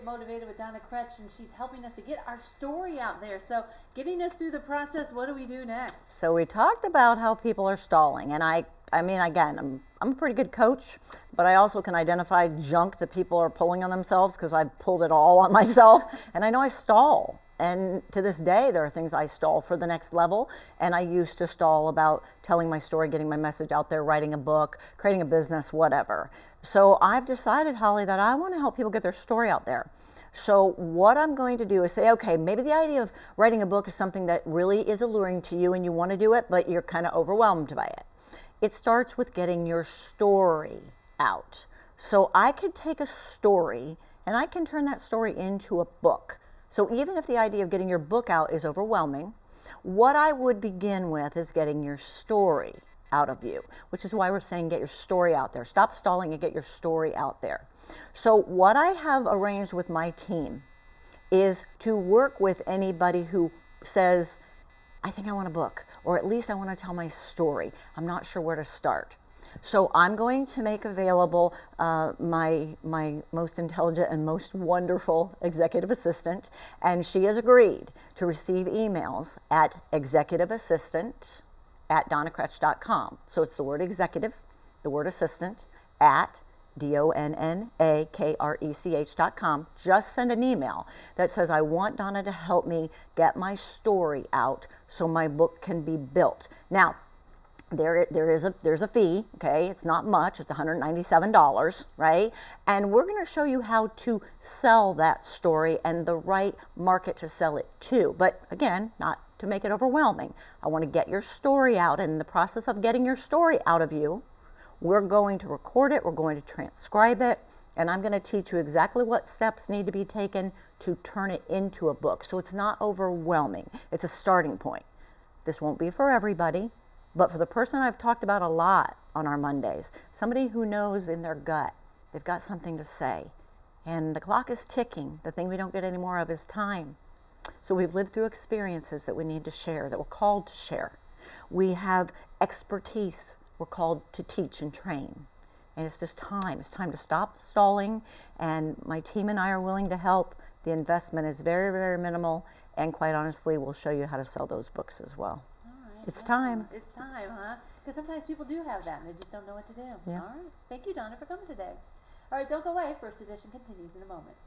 Motivated with Donna Krech, and she's helping us to get our story out there. So getting us through the process, what do we do next? So we talked about how people are stalling, and I mean, again, I'm a pretty good coach, but I also can identify junk that people are pulling on themselves because I've pulled it all on myself, and I know I stall. And to this day, there are things I stall for the next level, and I used to stall about telling my story, getting my message out there, writing a book, creating a business, whatever. So I've decided, Holly, that I want to help people get their story out there. So what I'm going to do is say, okay, maybe the idea of writing a book is something that really is alluring to you and you want to do it, but you're kind of overwhelmed by it. It starts with getting your story out. So I could take a story and I can turn that story into a book. So even if the idea of getting your book out is overwhelming, what I would begin with is getting your story out of you, which is why we're saying get your story out there. Stop stalling and get your story out there. So what I have arranged with my team is to work with anybody who says, I think I want a book, or at least I want to tell my story. I'm not sure where to start. So I'm going to make available my most intelligent and most wonderful executive assistant, and she has agreed to receive emails at executiveassistant@donnacrech.com. So it's the word executive, the word assistant, at DONNAKRECH.com. Just send an email that says, I want Donna to help me get my story out so my book can be built. Now, there's a fee, okay? It's not much, it's $197, right? And we're gonna show you how to sell that story and the right market to sell it to. But again, not to make it overwhelming. I wanna get your story out, and in the process of getting your story out of you, we're going to record it, we're going to transcribe it, and I'm gonna teach you exactly what steps need to be taken to turn it into a book. So it's not overwhelming, it's a starting point. This won't be for everybody, but for the person I've talked about a lot on our Mondays, somebody who knows in their gut, they've got something to say. And the clock is ticking. The thing we don't get any more of is time. So we've lived through experiences that we need to share, that we're called to share. We have expertise we're called to teach and train. And it's just time. It's time to stop stalling. And my team and I are willing to help. The investment is very, very minimal. And quite honestly, we'll show you how to sell those books as well. It's time. It's time, huh? Because sometimes people do have that and they just don't know what to do. Yeah. All right. Thank you, Donna, for coming today. All right, don't go away. First edition continues in a moment.